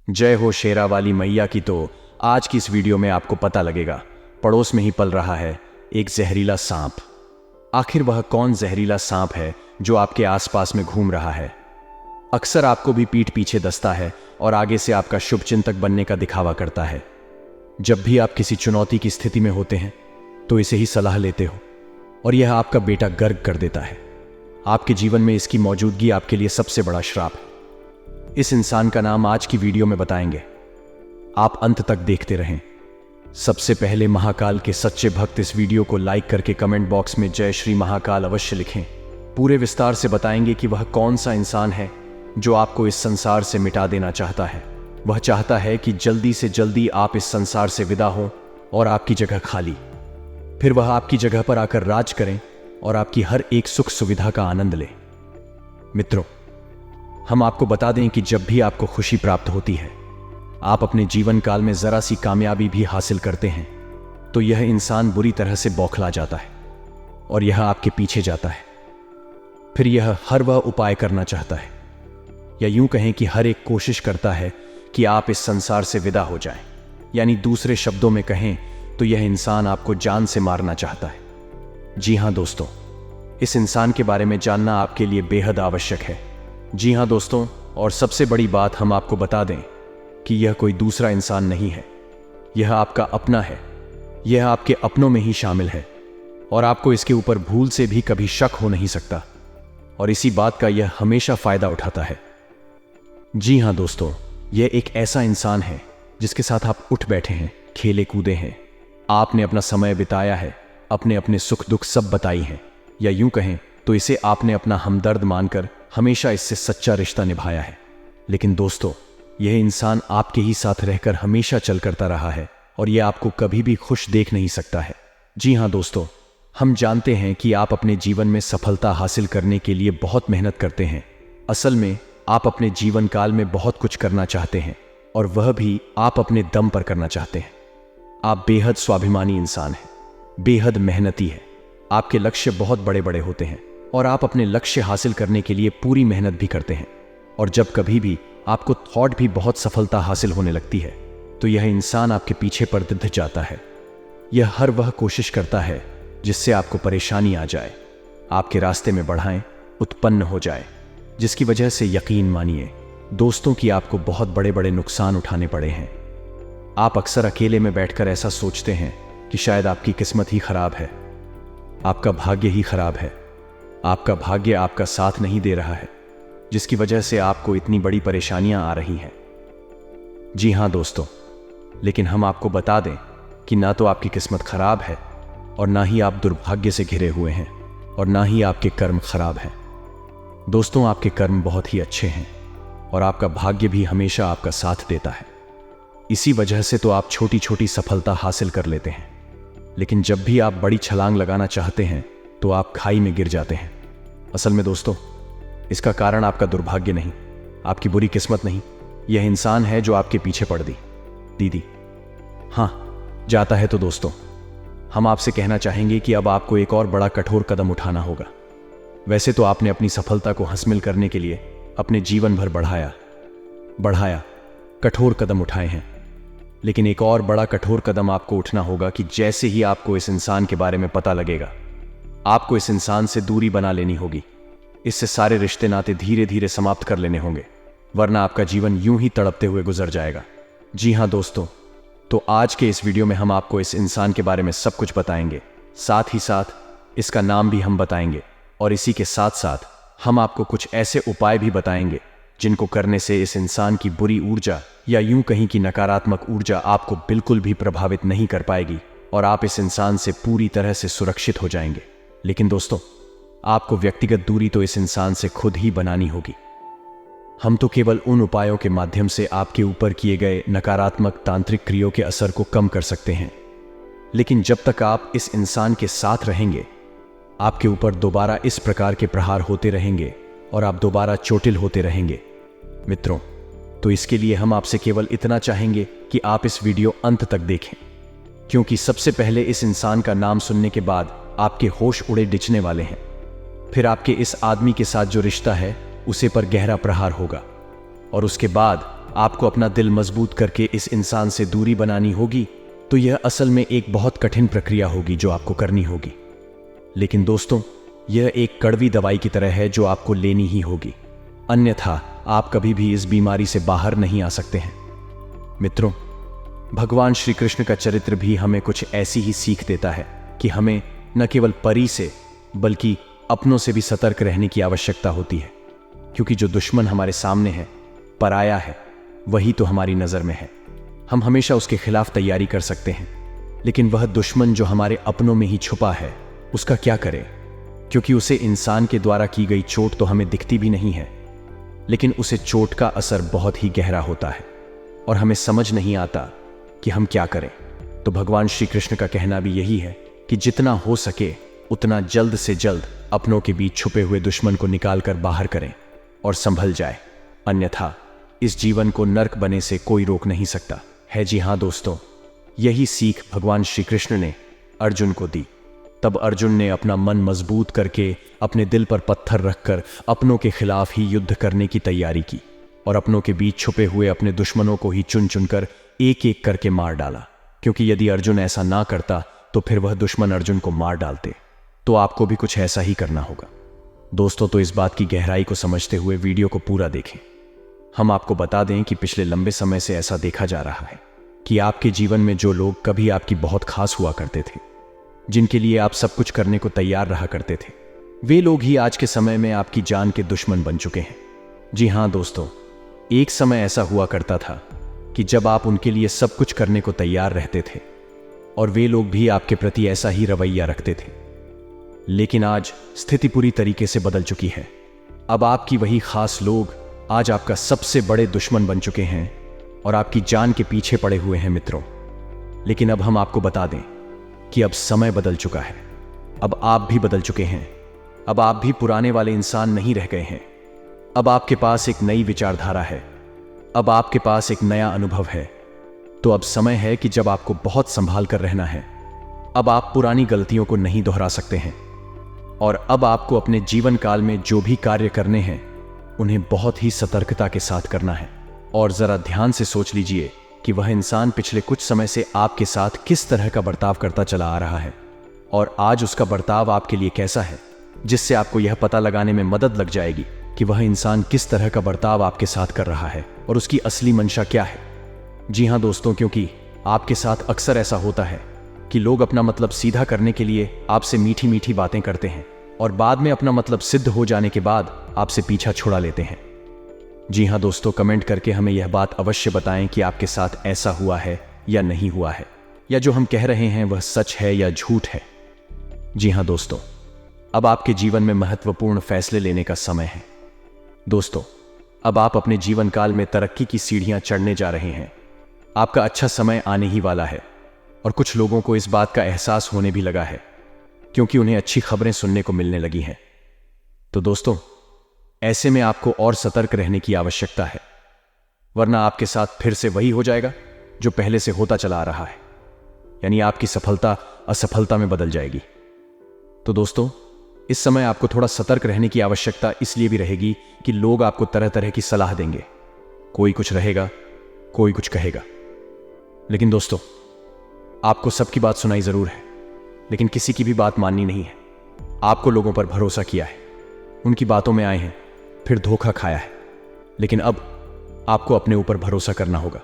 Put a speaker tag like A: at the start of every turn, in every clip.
A: जय हो शेरा वाली मैया की। तो आज की इस वीडियो में आपको पता लगेगा, पड़ोस में ही पल रहा है एक जहरीला सांप। आखिर वह कौन जहरीला सांप है जो आपके आसपास में घूम रहा है? अक्सर आपको भी पीठ पीछे दस्ता है और आगे से आपका शुभचिंतक बनने का दिखावा करता है। जब भी आप किसी चुनौती की स्थिति में होते हैं तो इसे ही सलाह लेते हो और यह आपका बेटा गर्क कर देता है। आपके जीवन में इसकी मौजूदगी आपके लिए सबसे बड़ा श्राप है। इस इंसान का नाम आज की वीडियो में बताएंगे, आप अंत तक देखते रहें। सबसे पहले महाकाल के सच्चे भक्त इस वीडियो को लाइक करके कमेंट बॉक्स में जय श्री महाकाल अवश्य लिखें। पूरे विस्तार से बताएंगे कि वह कौन सा इंसान है जो आपको इस संसार से मिटा देना चाहता है। वह चाहता है कि जल्दी से जल्दी आप इस संसार से विदा हों और आपकी जगह खाली। फिर वह आपकी जगह पर आकर राज करें और आपकी हर एक सुख सुविधा का आनंद ले। मित्रों, हम आपको बता दें कि जब भी आपको खुशी प्राप्त होती है, आप अपने जीवन काल में जरा सी कामयाबी भी हासिल करते हैं, तो यह इंसान बुरी तरह से बौखला जाता है और यह आपके पीछे जाता है। फिर यह हर वह उपाय करना चाहता है, या यूं कहें कि हर एक कोशिश करता है कि आप इस संसार से विदा हो जाएं। यानी दूसरे शब्दों में कहें तो यह इंसान आपको जान से मारना चाहता है। जी हां दोस्तों, इस इंसान के बारे में जानना आपके लिए बेहद आवश्यक है। जी हां दोस्तों, और सबसे बड़ी बात हम आपको बता दें कि यह कोई दूसरा इंसान नहीं है, यह आपका अपना है। यह आपके अपनों में ही शामिल है और आपको इसके ऊपर भूल से भी कभी शक हो नहीं सकता, और इसी बात का यह हमेशा फायदा उठाता है। जी हां दोस्तों, यह एक ऐसा इंसान है जिसके साथ आप उठ बैठे हैं, खेले कूदे हैं, आपने अपना समय बिताया है, अपने अपने सुख दुख सब बताई हैं, या यूं कहें तो इसे आपने अपना हमदर्द मानकर हमेशा इससे सच्चा रिश्ता निभाया है। लेकिन दोस्तों, यह इंसान आपके ही साथ रहकर हमेशा चल करता रहा है और यह आपको कभी भी खुश देख नहीं सकता है। जी हां दोस्तों, हम जानते हैं कि आप अपने जीवन में सफलता हासिल करने के लिए बहुत मेहनत करते हैं। असल में आप अपने जीवन काल में बहुत कुछ करना चाहते हैं, और वह भी आप अपने दम पर करना चाहते हैं। आप बेहद स्वाभिमानी इंसान हैं, बेहद मेहनती है। आपके लक्ष्य बहुत बड़े बड़े होते हैं और आप अपने लक्ष्य हासिल करने के लिए पूरी मेहनत भी करते हैं। और जब कभी भी आपको थॉट भी बहुत सफलता हासिल होने लगती है तो यह इंसान आपके पीछे पर दिध जाता है। यह हर वह कोशिश करता है जिससे आपको परेशानी आ जाए, आपके रास्ते में बढ़ाएं उत्पन्न हो जाए, जिसकी वजह से यकीन मानिए दोस्तों कि आपको बहुत बड़े बड़े नुकसान उठाने पड़े हैं। आप अक्सर अकेले में बैठकर ऐसा सोचते हैं कि शायद आपकी किस्मत ही खराब है, आपका भाग्य ही खराब है, आपका भाग्य आपका साथ नहीं दे रहा है, जिसकी वजह से आपको इतनी बड़ी परेशानियां आ रही हैं। जी हां दोस्तों, लेकिन हम आपको बता दें कि ना तो आपकी किस्मत खराब है और ना ही आप दुर्भाग्य से घिरे हुए हैं, और ना ही आपके कर्म खराब हैं। दोस्तों, आपके कर्म बहुत ही अच्छे हैं और आपका भाग्य भी हमेशा आपका साथ देता है। इसी वजह से तो आप छोटी छोटी सफलता हासिल कर लेते हैं, लेकिन जब भी आप बड़ी छलांग लगाना चाहते हैं तो आप खाई में गिर जाते हैं। असल में दोस्तों, इसका कारण आपका दुर्भाग्य नहीं, आपकी बुरी किस्मत नहीं, यह इंसान है जो आपके पीछे पड़ दीदी। हाँ, जाता है तो दोस्तों, हम आपसे कहना चाहेंगे कि अब आपको एक और बड़ा कठोर कदम उठाना होगा। वैसे तो आपने अपनी सफलता को हासिल करने के लिए अपने जीवन भर बढ़ाया कठोर कदम उठाए हैं, लेकिन एक और बड़ा कठोर कदम आपको उठना होगा कि जैसे ही आपको इस इंसान के बारे में पता लगेगा, आपको इस इंसान से दूरी बना लेनी होगी। इससे सारे रिश्ते नाते धीरे धीरे समाप्त कर लेने होंगे, वरना आपका जीवन यूं ही तड़पते हुए गुजर जाएगा। जी हां दोस्तों, तो आज के इस वीडियो में हम आपको इस इंसान के बारे में सब कुछ बताएंगे, साथ ही साथ इसका नाम भी हम बताएंगे, और इसी के साथ साथ हम आपको कुछ ऐसे उपाय भी बताएंगे जिनको करने से इस इंसान की बुरी ऊर्जा, या यूं कहीं की नकारात्मक ऊर्जा आपको बिल्कुल भी प्रभावित नहीं कर पाएगी और आप इस इंसान से पूरी तरह से सुरक्षित हो जाएंगे। लेकिन दोस्तों, आपको व्यक्तिगत दूरी तो इस इंसान से खुद ही बनानी होगी। हम तो केवल उन उपायों के माध्यम से आपके ऊपर किए गए नकारात्मक तांत्रिक क्रियाओं के असर को कम कर सकते हैं, लेकिन जब तक आप इस इंसान के साथ रहेंगे, आपके ऊपर दोबारा इस प्रकार के प्रहार होते रहेंगे और आप दोबारा चोटिल होते रहेंगे। मित्रों, तो इसके लिए हम आपसे केवल इतना चाहेंगे कि आप इस वीडियो अंत तक देखें, क्योंकि सबसे पहले इस इंसान का नाम सुनने के बाद आपके होश उड़े डिचने वाले हैं। फिर आपके इस आदमी के साथ जो रिश्ता है उसे पर गहरा प्रहार होगा, और उसके बाद आपको अपना दिल मजबूत करके इस इंसान से दूरी बनानी होगी, तो यह असल में एक बहुत कठिन प्रक्रिया होगी जो आपको करनी होगी। लेकिन दोस्तों, यह एक कड़वी दवाई की तरह है जो आपको लेनी ही होगी, अन्यथा आप कभी भी इस बीमारी से बाहर नहीं आ सकते हैं। मित्रों, भगवान श्री कृष्ण का चरित्र भी हमें कुछ ऐसी ही सीख देता है कि हमें न केवल परी से बल्कि अपनों से भी सतर्क रहने की आवश्यकता होती है, क्योंकि जो दुश्मन हमारे सामने है, पराया है, वही तो हमारी नजर में है। हम हमेशा उसके खिलाफ तैयारी कर सकते हैं, लेकिन वह दुश्मन जो हमारे अपनों में ही छुपा है, उसका क्या करें? क्योंकि उसे इंसान के द्वारा की गई चोट तो हमें दिखती भी नहीं है, लेकिन उसे चोट का असर बहुत ही गहरा होता है और हमें समझ नहीं आता कि हम क्या करें। तो भगवान श्री कृष्ण का कहना भी यही है कि जितना हो सके उतना जल्द से जल्द अपनों के बीच छुपे हुए दुश्मन को निकाल कर बाहर करें और संभल जाए, अन्यथा इस जीवन को नर्क बने से कोई रोक नहीं सकता है। जी हाँ दोस्तों, यही सीख भगवान श्री कृष्ण ने अर्जुन को दी। तब अर्जुन ने अपना मन मजबूत करके अपने दिल पर पत्थर रखकर अपनों के खिलाफ ही युद्ध करने की तैयारी की और अपनों के बीच छुपे हुए अपने दुश्मनों को ही चुन चुनकर एक एक करके मार डाला, क्योंकि यदि अर्जुन ऐसा ना करता तो फिर वह दुश्मन अर्जुन को मार डालते। तो आपको भी कुछ ऐसा ही करना होगा दोस्तों। तो इस बात की गहराई को समझते हुए वीडियो को पूरा देखें। हम आपको बता दें कि पिछले लंबे समय से ऐसा देखा जा रहा है कि आपके जीवन में जो लोग कभी आपकी बहुत खास हुआ करते थे, जिनके लिए आप सब कुछ करने को तैयार रहा करते थे, वे लोग ही आज के समय में आपकी जान के दुश्मन बन चुके हैं। जी हाँ दोस्तों, एक समय ऐसा हुआ करता था कि जब आप उनके लिए सब कुछ करने को तैयार रहते थे और वे लोग भी आपके प्रति ऐसा ही रवैया रखते थे। लेकिन आज स्थिति पूरी तरीके से बदल चुकी है। अब आपकी वही खास लोग आज आपका सबसे बड़े दुश्मन बन चुके हैं और आपकी जान के पीछे पड़े हुए हैं मित्रों। लेकिन अब हम आपको बता दें कि अब समय बदल चुका है। अब आप भी बदल चुके हैं। अब आप भी पुराने वाले इंसान नहीं रह गए हैं। अब आपके पास एक नई विचारधारा है। अब आपके पास एक नया अनुभव है। तो अब समय है कि जब आपको बहुत संभाल कर रहना है। अब आप पुरानी गलतियों को नहीं दोहरा सकते हैं और अब आपको अपने जीवन काल में जो भी कार्य करने हैं उन्हें बहुत ही सतर्कता के साथ करना है। और जरा ध्यान से सोच लीजिए कि वह इंसान पिछले कुछ समय से आपके साथ किस तरह का बर्ताव करता चला आ रहा है और आज उसका बर्ताव आपके लिए कैसा है, जिससे आपको यह पता लगाने में मदद लग जाएगी कि वह इंसान किस तरह का बर्ताव आपके साथ कर रहा है और उसकी असली मंशा क्या है। जी हाँ दोस्तों, क्योंकि आपके साथ अक्सर ऐसा होता है कि लोग अपना मतलब सीधा करने के लिए आपसे मीठी मीठी बातें करते हैं और बाद में अपना मतलब सिद्ध हो जाने के बाद आपसे पीछा छुड़ा लेते हैं। जी हाँ दोस्तों, कमेंट करके हमें यह बात अवश्य बताएं कि आपके साथ ऐसा हुआ है या नहीं हुआ है, या जो हम कह रहे हैं वह सच है या झूठ है। जी हाँ दोस्तों, अब आपके जीवन में महत्वपूर्ण फैसले लेने का समय है। दोस्तों, अब आप अपने जीवन काल में तरक्की की सीढ़ियां चढ़ने जा रहे हैं। आपका अच्छा समय आने ही वाला है और कुछ लोगों को इस बात का एहसास होने भी लगा है, क्योंकि उन्हें अच्छी खबरें सुनने को मिलने लगी हैं। तो दोस्तों, ऐसे में आपको और सतर्क रहने की आवश्यकता है, वरना आपके साथ फिर से वही हो जाएगा जो पहले से होता चला आ रहा है, यानी आपकी सफलता असफलता में बदल जाएगी। तो दोस्तों, इस समय आपको थोड़ा सतर्क रहने की आवश्यकता इसलिए भी रहेगी कि लोग आपको तरह तरह की सलाह देंगे। कोई कुछ रहेगा, कोई कुछ कहेगा। लेकिन दोस्तों, आपको सबकी बात सुनाई जरूर है, लेकिन किसी की भी बात माननी नहीं है। आपको लोगों पर भरोसा किया है, उनकी बातों में आए हैं, फिर धोखा खाया है। लेकिन अब आपको अपने ऊपर भरोसा करना होगा।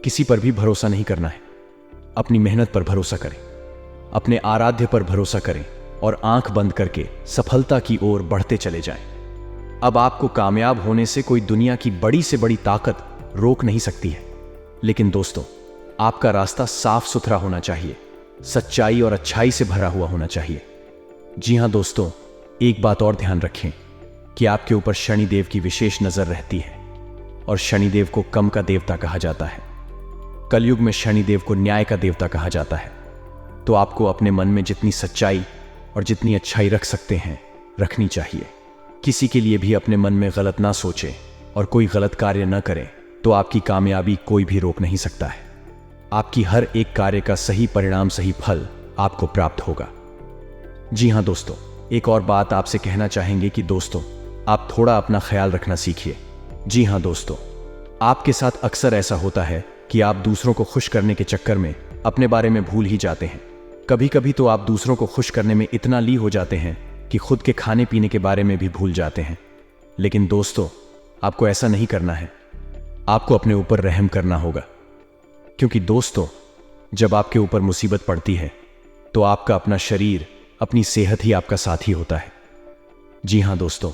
A: किसी पर भी भरोसा नहीं करना है। अपनी मेहनत पर भरोसा करें, अपने आराध्य पर भरोसा करें और आंख बंद करके सफलता की ओर बढ़ते चले जाएं। अब आपको कामयाब होने से कोई दुनिया की बड़ी से बड़ी ताकत रोक नहीं सकती है। लेकिन दोस्तों, आपका रास्ता साफ सुथरा होना चाहिए, सच्चाई और अच्छाई से भरा हुआ होना चाहिए। जी हां दोस्तों, एक बात और ध्यान रखें कि आपके ऊपर शनिदेव की विशेष नजर रहती है और शनिदेव को कम का देवता कहा जाता है। कलयुग में शनिदेव को न्याय का देवता कहा जाता है। तो आपको अपने मन में जितनी सच्चाई और जितनी अच्छाई रख सकते हैं रखनी चाहिए। किसी के लिए भी अपने मन में गलत ना सोचें और कोई गलत कार्य न करें, तो आपकी कामयाबी कोई भी रोक नहीं सकता है। आपकी हर एक कार्य का सही परिणाम, सही फल आपको प्राप्त होगा। जी हां दोस्तों, एक और बात आपसे कहना चाहेंगे कि दोस्तों, आप थोड़ा अपना ख्याल रखना सीखिए। जी हां दोस्तों, आपके साथ अक्सर ऐसा होता है कि आप दूसरों को खुश करने के चक्कर में अपने बारे में भूल ही जाते हैं। कभी कभी तो आप दूसरों को खुश करने में इतना ली हो जाते हैं कि खुद के खाने पीने के बारे में भी भूल जाते हैं। लेकिन दोस्तों, आपको ऐसा नहीं करना है। आपको अपने ऊपर रहम करना होगा, क्योंकि दोस्तों, जब आपके ऊपर मुसीबत पड़ती है तो आपका अपना शरीर, अपनी सेहत ही आपका साथी होता है। जी हां दोस्तों,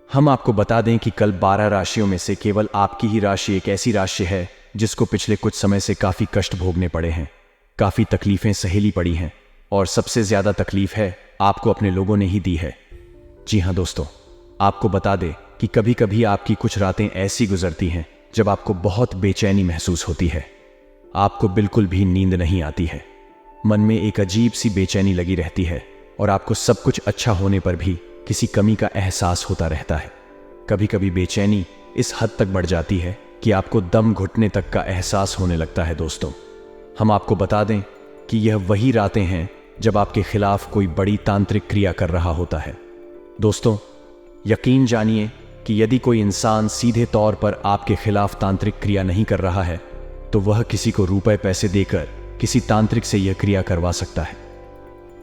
A: हम आपको बता दें कि कल 12 राशियों में से केवल आपकी ही राशि एक ऐसी राशि है जिसको पिछले कुछ समय से काफी कष्ट भोगने पड़े हैं, काफी तकलीफें सहेली पड़ी हैं, और सबसे ज्यादा तकलीफ है आपको अपने लोगों ने ही दी है। जी हां दोस्तों, आपको बता दें कि कभी कभी आपकी कुछ रातें ऐसी गुजरती हैं जब आपको बहुत बेचैनी महसूस होती है। आपको बिल्कुल भी नींद नहीं आती है, मन में एक अजीब सी बेचैनी लगी रहती है, और आपको सब कुछ अच्छा होने पर भी किसी कमी का एहसास होता रहता है। कभी कभी बेचैनी इस हद तक बढ़ जाती है कि आपको दम घुटने तक का एहसास होने लगता है। दोस्तों, हम आपको बता दें कि यह वही रातें हैं जब आपके खिलाफ कोई बड़ी तांत्रिक क्रिया कर रहा होता है। दोस्तों, यकीन जानिए कि यदि कोई इंसान सीधे तौर पर आपके खिलाफ तांत्रिक क्रिया नहीं कर रहा है तो वह किसी को रुपए पैसे देकर किसी तांत्रिक से यह क्रिया करवा सकता है।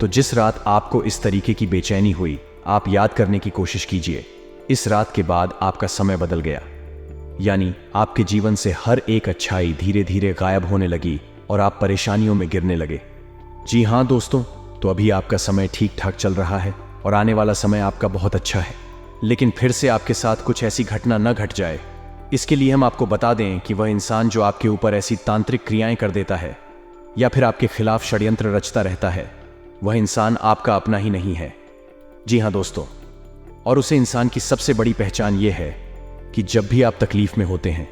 A: तो जिस रात आपको इस तरीके की बेचैनी हुई, आप याद करने की कोशिश कीजिए। इस रात के बाद आपका समय बदल गया, यानी आपके जीवन से हर एक अच्छाई धीरे धीरे गायब होने लगी और आप परेशानियों में गिरने लगे। जी हां दोस्तों, तो अभी आपका समय ठीक ठाक चल रहा है और आने वाला समय आपका बहुत अच्छा है। लेकिन फिर से आपके साथ कुछ ऐसी घटना न घट जाए, इसके लिए हम आपको बता दें कि वह इंसान जो आपके ऊपर ऐसी तांत्रिक क्रियाएं कर देता है या फिर आपके खिलाफ षड्यंत्र रचता रहता है, वह इंसान आपका अपना ही नहीं है। जी हां दोस्तों, और उसे इंसान की सबसे बड़ी पहचान यह है कि जब भी आप तकलीफ में होते हैं,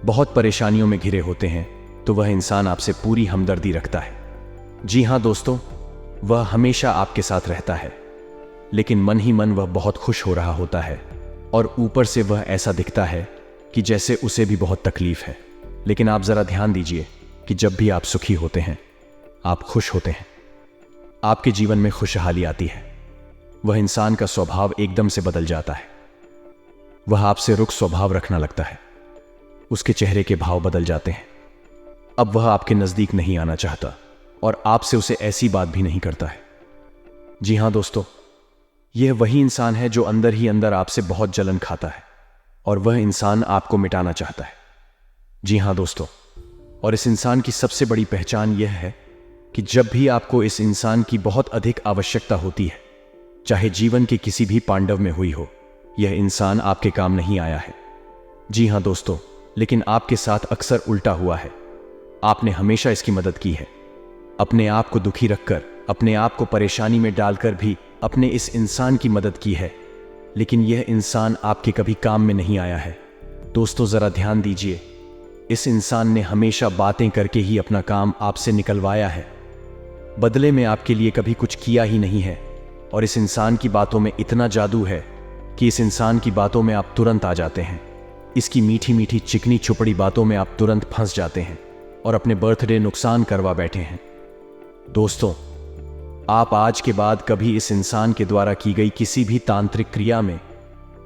A: बहुत परेशानियों में घिरे होते हैं, तो वह इंसान आपसे पूरी हमदर्दी रखता है। जी हां दोस्तों, वह हमेशा आपके साथ रहता है, लेकिन मन ही मन वह बहुत खुश हो रहा होता है, और ऊपर से वह ऐसा दिखता है कि जैसे उसे भी बहुत तकलीफ है। लेकिन आप जरा ध्यान दीजिए कि जब भी आप सुखी होते हैं, आप खुश होते हैं, आपके जीवन में खुशहाली आती है, वह इंसान का स्वभाव एकदम से बदल जाता है। वह आपसे रुख स्वभाव रखना लगता है, उसके चेहरे के भाव बदल जाते हैं। अब वह आपके नजदीक नहीं आना चाहता और आपसे उसे ऐसी बात भी नहीं करता है। जी हां दोस्तों, यह वही इंसान है जो अंदर ही अंदर आपसे बहुत जलन खाता है, और वह इंसान आपको मिटाना चाहता है। जी हां दोस्तों, और इस इंसान की सबसे बड़ी पहचान यह है कि जब भी आपको इस इंसान की बहुत अधिक आवश्यकता होती है, चाहे जीवन के किसी भी पांडव में हुई हो, यह इंसान आपके काम नहीं आया है। जी हां दोस्तों, लेकिन आपके साथ अक्सर उल्टा हुआ है। आपने हमेशा इसकी मदद की है, अपने आप को दुखी रखकर, अपने आप को परेशानी में डालकर भी अपने इस इंसान की मदद की है, लेकिन यह इंसान आपके कभी काम में नहीं आया है। दोस्तों, जरा ध्यान दीजिए, इस इंसान ने हमेशा बातें करके ही अपना काम आपसे निकलवाया है, बदले में आपके लिए कभी कुछ किया ही नहीं है। और इस इंसान की बातों में इतना जादू है कि इस इंसान की बातों में आप तुरंत आ जाते हैं। इसकी मीठी मीठी चिकनी छुपड़ी बातों में आप तुरंत फंस जाते हैं और अपने बर्थडे नुकसान करवा बैठे हैं। दोस्तों, आप आज के बाद कभी इस इंसान के द्वारा की गई किसी भी तांत्रिक क्रिया में,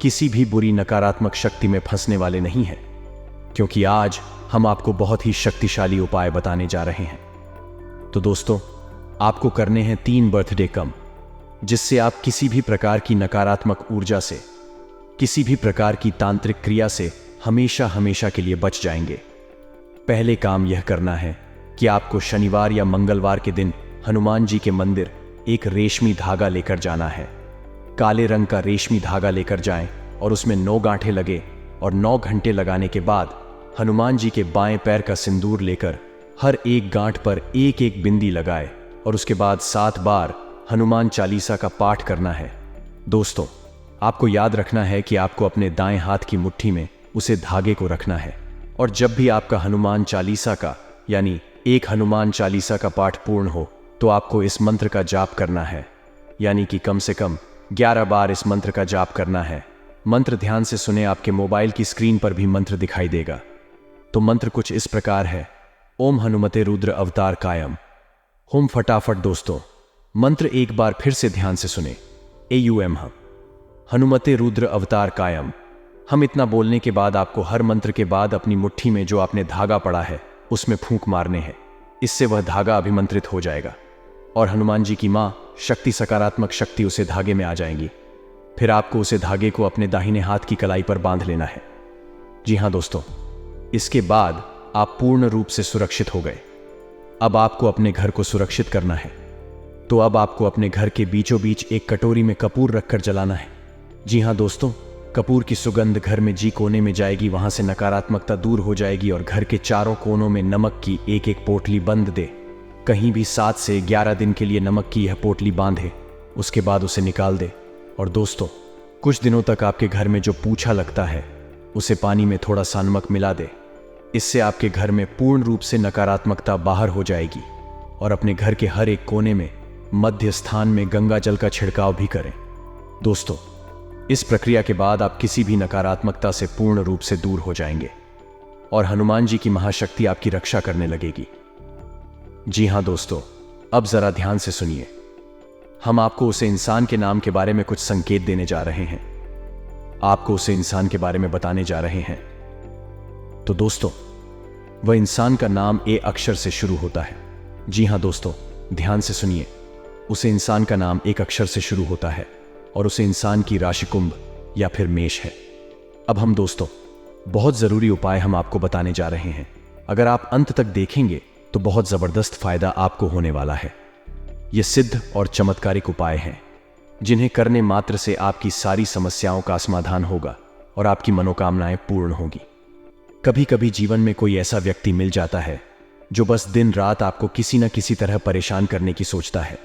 A: किसी भी बुरी नकारात्मक शक्ति में फंसने वाले नहीं हैं, क्योंकि आज हम आपको बहुत ही शक्तिशाली उपाय बताने जा रहे हैं। तो दोस्तों, आपको करने हैं 3 बर्थडे कम, जिससे आप किसी भी प्रकार की नकारात्मक ऊर्जा से, किसी भी प्रकार की तांत्रिक क्रिया से हमेशा हमेशा के लिए बच जाएंगे। पहले काम यह करना है कि आपको शनिवार या मंगलवार के दिन हनुमान जी के मंदिर एक रेशमी धागा लेकर जाना है। काले रंग का रेशमी धागा लेकर जाएं और उसमें 9 गांठें लगे, और 9 घंटे लगाने के बाद हनुमान जी के बाएं पैर का सिंदूर लेकर हर एक गांठ पर एक एक बिंदी लगाए, और उसके बाद 7 बार हनुमान चालीसा का पाठ करना है। दोस्तों, आपको याद रखना है कि आपको अपने दाएं हाथ की मुट्ठी में उसे धागे को रखना है, और जब भी आपका हनुमान चालीसा का यानी एक हनुमान चालीसा का पाठ पूर्ण हो तो आपको इस मंत्र का जाप करना है, यानी कि कम से कम 11 बार इस मंत्र का जाप करना है। मंत्र ध्यान से सुने, आपके मोबाइल की स्क्रीन पर भी मंत्र दिखाई देगा। तो मंत्र कुछ इस प्रकार है: ओम हनुमते रुद्र अवतार कायम। होम फटाफट दोस्तों, मंत्र एक बार फिर से ध्यान से सुने। AUM हनुमते रुद्र अवतार कायम, हम इतना बोलने के बाद आपको हर मंत्र के बाद अपनी मुट्ठी में जो आपने धागा पड़ा है उसमें फूंक मारने हैं। इससे वह धागा अभिमंत्रित हो जाएगा और हनुमान जी की माँ शक्ति, सकारात्मक शक्ति उसे धागे में आ जाएंगी। फिर आपको उसे धागे को अपने दाहिने हाथ की कलाई पर बांध लेना है। जी हाँ दोस्तों, इसके बाद आप पूर्ण रूप से सुरक्षित हो गए। अब आपको अपने घर को सुरक्षित करना है। तो अब आपको अपने घर के बीचों बीच एक कटोरी में कपूर रखकर जलाना है। जी हाँ दोस्तों, कपूर की सुगंध घर में जी कोने में जाएगी, वहां से नकारात्मकता दूर हो जाएगी और घर के चारों कोनों में नमक की एक एक पोटली बंद दे। कहीं भी 7 से 11 दिन के लिए नमक की यह पोटली बांधे, उसके बाद उसे निकाल दे। और दोस्तों, कुछ दिनों तक आपके घर में जो पूछा लगता है उसे पानी में थोड़ा सा नमक मिला दे। इससे आपके घर में पूर्ण रूप से नकारात्मकता बाहर हो जाएगी। और अपने घर के हर एक कोने में मध्य स्थान में गंगा जल का छिड़काव भी करें। दोस्तों, इस प्रक्रिया के बाद आप किसी भी नकारात्मकता से पूर्ण रूप से दूर हो जाएंगे और हनुमान जी की महाशक्ति आपकी रक्षा करने लगेगी। जी हाँ दोस्तों, अब जरा ध्यान से सुनिए। हम आपको उसे इंसान के नाम के बारे में कुछ संकेत देने जा रहे हैं। आपको उसे इंसान के बारे में बताने जा रहे हैं। तो दोस्तों, वह इंसान का नाम ए अक्षर से शुरू होता है। जी हाँ दोस्तों, ध्यान से सुनिए। उसे इंसान का नाम एक अक्षर से शुरू होता है और उसे इंसान की राशि कुंभ या फिर मेष है। अब हम दोस्तों बहुत जरूरी उपाय हम आपको बताने जा रहे हैं। अगर आप अंत तक देखेंगे तो बहुत जबरदस्त फायदा आपको होने वाला है। ये सिद्ध और चमत्कारिक उपाय हैं जिन्हें करने मात्र से आपकी सारी समस्याओं का समाधान होगा और आपकी मनोकामनाएं पूर्ण होगी। कभी कभी जीवन में कोई ऐसा व्यक्ति मिल जाता है जो बस दिन रात आपको किसी न किसी तरह परेशान करने की सोचता है।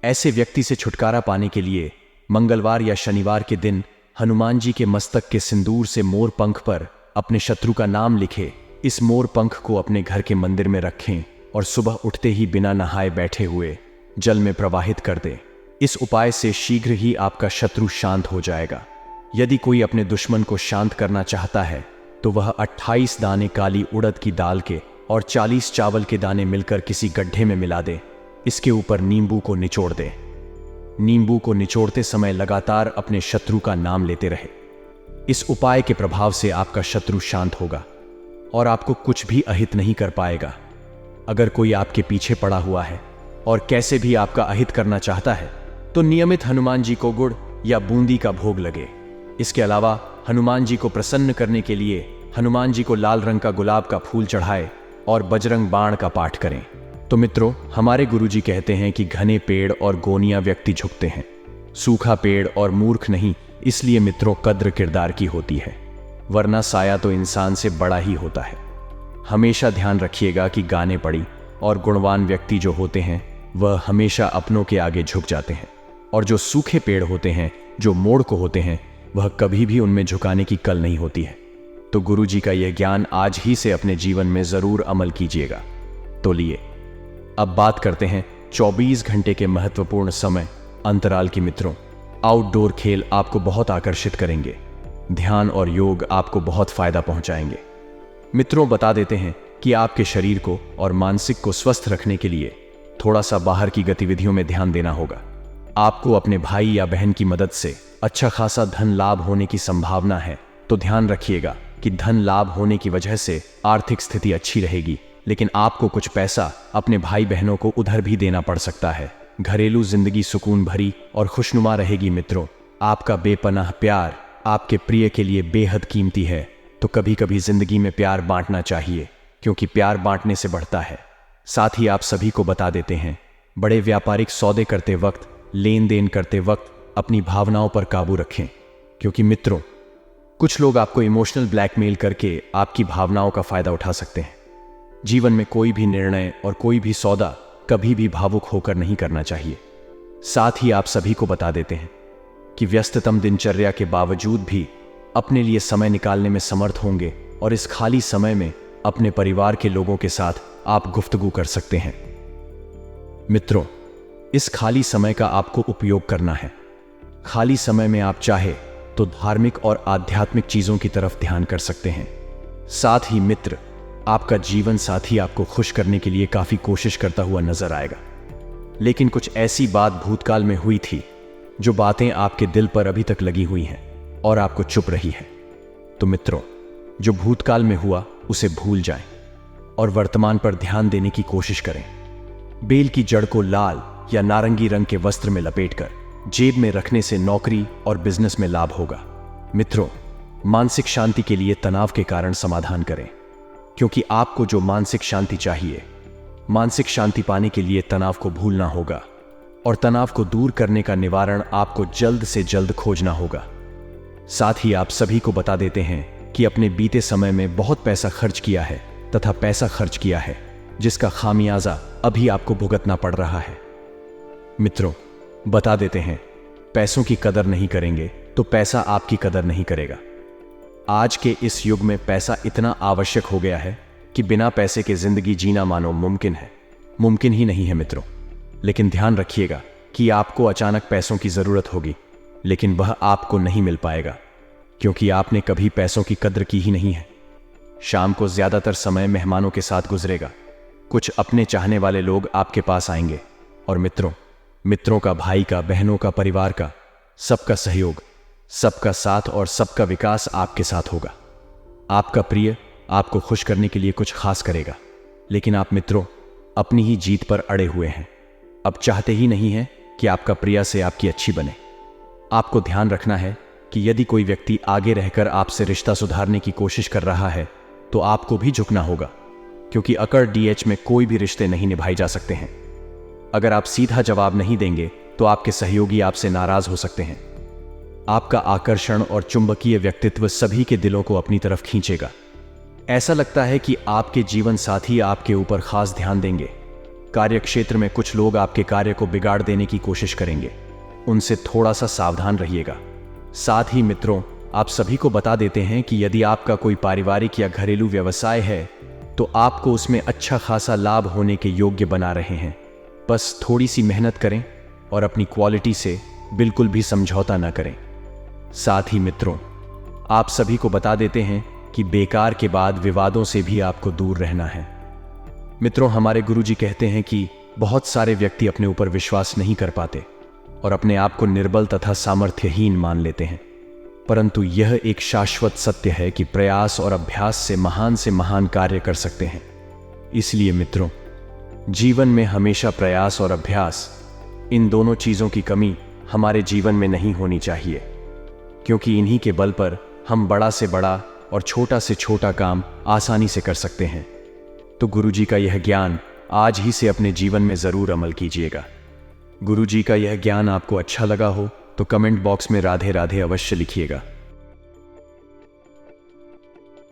A: ऐसे व्यक्ति से छुटकारा पाने के लिए मंगलवार या शनिवार के दिन हनुमान जी के मस्तक के सिंदूर से मोर पंख पर अपने शत्रु का नाम लिखे इस मोर पंख को अपने घर के मंदिर में रखें और सुबह उठते ही बिना नहाए बैठे हुए जल में प्रवाहित कर दें। इस उपाय से शीघ्र ही आपका शत्रु शांत हो जाएगा। यदि कोई अपने दुश्मन को शांत करना चाहता है तो वह 28 दाने काली उड़द की दाल के और 40 चावल के दाने मिलकर किसी गड्ढे में मिला दे। इसके ऊपर नींबू को निचोड़ दे। नींबू को निचोड़ते समय लगातार अपने शत्रु का नाम लेते रहे। इस उपाय के प्रभाव से आपका शत्रु शांत होगा और आपको कुछ भी अहित नहीं कर पाएगा। अगर कोई आपके पीछे पड़ा हुआ है और कैसे भी आपका अहित करना चाहता है तो नियमित हनुमान जी को गुड़ या बूंदी का भोग लगे। इसके अलावा हनुमान जी को प्रसन्न करने के लिए हनुमान जी को लाल रंग का गुलाब का फूल चढ़ाए और बजरंग बाण का पाठ करें। तो मित्रों, हमारे गुरुजी कहते हैं कि घने पेड़ और गोनियां व्यक्ति झुकते हैं, सूखा पेड़ और मूर्ख नहीं। इसलिए मित्रों, कद्र किरदार की होती है, वरना साया तो इंसान से बड़ा ही होता है। हमेशा ध्यान रखिएगा कि गाने पड़ी और गुणवान व्यक्ति जो होते हैं वह हमेशा अपनों के आगे झुक जाते हैं और जो सूखे पेड़ होते हैं, जो मोड़ को होते हैं, वह कभी भी उनमें झुकाने की कल नहीं होती है। तो गुरुजी का यह ज्ञान आज ही से अपने जीवन में जरूर अमल कीजिएगा। तो लिए अब बात करते हैं 24 घंटे के महत्वपूर्ण समय अंतराल की। मित्रों, आउटडोर खेल आपको बहुत आकर्षित करेंगे। ध्यान और योग आपको बहुत फायदा पहुंचाएंगे। मित्रों, बता देते हैं कि आपके शरीर को और मानसिक को स्वस्थ रखने के लिए थोड़ा सा बाहर की गतिविधियों में ध्यान देना होगा। आपको अपने भाई या बहन की मदद से अच्छा खासा धन लाभ होने की संभावना है। तो ध्यान रखिएगा कि धन लाभ होने की वजह से आर्थिक स्थिति अच्छी रहेगी, लेकिन आपको कुछ पैसा अपने भाई बहनों को उधर भी देना पड़ सकता है। घरेलू जिंदगी सुकून भरी और खुशनुमा रहेगी। मित्रों, आपका बेपनाह प्यार आपके प्रिय के लिए बेहद कीमती है। तो कभी कभी जिंदगी में प्यार बांटना चाहिए, क्योंकि प्यार बांटने से बढ़ता है। साथ ही आप सभी को बता देते हैं, बड़े व्यापारिक सौदे करते वक्त, लेन देन करते वक्त अपनी भावनाओं पर काबू रखें, क्योंकि मित्रों, कुछ लोग आपको इमोशनल ब्लैकमेल करके आपकी भावनाओं का फायदा उठा सकते हैं। जीवन में कोई भी निर्णय और कोई भी सौदा कभी भी भावुक होकर नहीं करना चाहिए। साथ ही आप सभी को बता देते हैं कि व्यस्ततम दिनचर्या के बावजूद भी अपने लिए समय निकालने में समर्थ होंगे और इस खाली समय में अपने परिवार के लोगों के साथ आप गुफ्तगू कर सकते हैं। मित्रों, इस खाली समय का आपको उपयोग करना है। खाली समय में आप चाहे तो धार्मिक और आध्यात्मिक चीजों की तरफ ध्यान कर सकते हैं। साथ ही मित्र, आपका जीवन साथी आपको खुश करने के लिए काफी कोशिश करता हुआ नजर आएगा, लेकिन कुछ ऐसी बात भूतकाल में हुई थी जो बातें आपके दिल पर अभी तक लगी हुई हैं और आपको चुप रही है। तो मित्रों, जो भूतकाल में हुआ उसे भूल जाएं और वर्तमान पर ध्यान देने की कोशिश करें। बेल की जड़ को लाल या नारंगी रंग के वस्त्र में लपेटकर जेब में रखने से नौकरी और बिजनेस में लाभ होगा। मित्रों, मानसिक शांति के लिए तनाव के कारण समाधान करें, क्योंकि आपको जो मानसिक शांति चाहिए, मानसिक शांति पाने के लिए तनाव को भूलना होगा और तनाव को दूर करने का निवारण आपको जल्द से जल्द खोजना होगा। साथ ही आप सभी को बता देते हैं कि अपने बीते समय में बहुत पैसा खर्च किया है तथा पैसा खर्च किया है जिसका खामियाजा अभी आपको भुगतना पड़ रहा है। मित्रों, बता देते हैं, पैसों की कदर नहीं करेंगे तो पैसा आपकी कदर नहीं करेगा। आज के इस युग में पैसा इतना आवश्यक हो गया है कि बिना पैसे के जिंदगी जीना मानो मुमकिन है, मुमकिन ही नहीं है मित्रों। लेकिन ध्यान रखिएगा कि आपको अचानक पैसों की जरूरत होगी, लेकिन वह आपको नहीं मिल पाएगा, क्योंकि आपने कभी पैसों की कद्र की ही नहीं है। शाम को ज्यादातर समय मेहमानों के साथ गुजरेगा, कुछ अपने चाहने वाले लोग आपके पास आएंगे और मित्रों का, भाई का, बहनों का, परिवार का, सबका सहयोग, सबका साथ और सबका विकास आपके साथ होगा। आपका प्रिय आपको खुश करने के लिए कुछ खास करेगा, लेकिन आप मित्रों अपनी ही जीत पर अड़े हुए हैं। अब चाहते ही नहीं हैं कि आपका प्रिय से आपकी अच्छी बने। आपको ध्यान रखना है कि यदि कोई व्यक्ति आगे रहकर आपसे रिश्ता सुधारने की कोशिश कर रहा है तो आपको भी झुकना होगा, क्योंकि अकड़ डीएच में कोई भी रिश्ते नहीं निभाए जा सकते हैं। अगर आप सीधा जवाब नहीं देंगे तो आपके सहयोगी आपसे नाराज हो सकते हैं। आपका आकर्षण और चुंबकीय व्यक्तित्व सभी के दिलों को अपनी तरफ खींचेगा। ऐसा लगता है कि आपके जीवन साथी आपके ऊपर खास ध्यान देंगे। कार्यक्षेत्र में कुछ लोग आपके कार्य को बिगाड़ देने की कोशिश करेंगे, उनसे थोड़ा सा सावधान रहिएगा। साथ ही मित्रों, आप सभी को बता देते हैं कि यदि आपका कोई पारिवारिक या घरेलू व्यवसाय है तो आपको उसमें अच्छा खासा लाभ होने के योग्य बना रहे हैं। बस थोड़ी सी मेहनत करें और अपनी क्वालिटी से बिल्कुल भी समझौता न करें। साथ ही मित्रों, आप सभी को बता देते हैं कि बेकार के बाद विवादों से भी आपको दूर रहना है। मित्रों, हमारे गुरुजी कहते हैं कि बहुत सारे व्यक्ति अपने ऊपर विश्वास नहीं कर पाते और अपने आप को निर्बल तथा सामर्थ्यहीन मान लेते हैं, परंतु यह एक शाश्वत सत्य है कि प्रयास और अभ्यास से महान कार्य कर सकते हैं। इसलिए मित्रों, जीवन में हमेशा प्रयास और अभ्यास, इन दोनों चीजों की कमी हमारे जीवन में नहीं होनी चाहिए, क्योंकि इन्हीं के बल पर हम बड़ा से बड़ा और छोटा से छोटा काम आसानी से कर सकते हैं। तो गुरुजी का यह ज्ञान आज ही से अपने जीवन में जरूर अमल कीजिएगा। गुरुजी का यह ज्ञान आपको अच्छा लगा हो तो कमेंट बॉक्स में राधे राधे अवश्य लिखिएगा।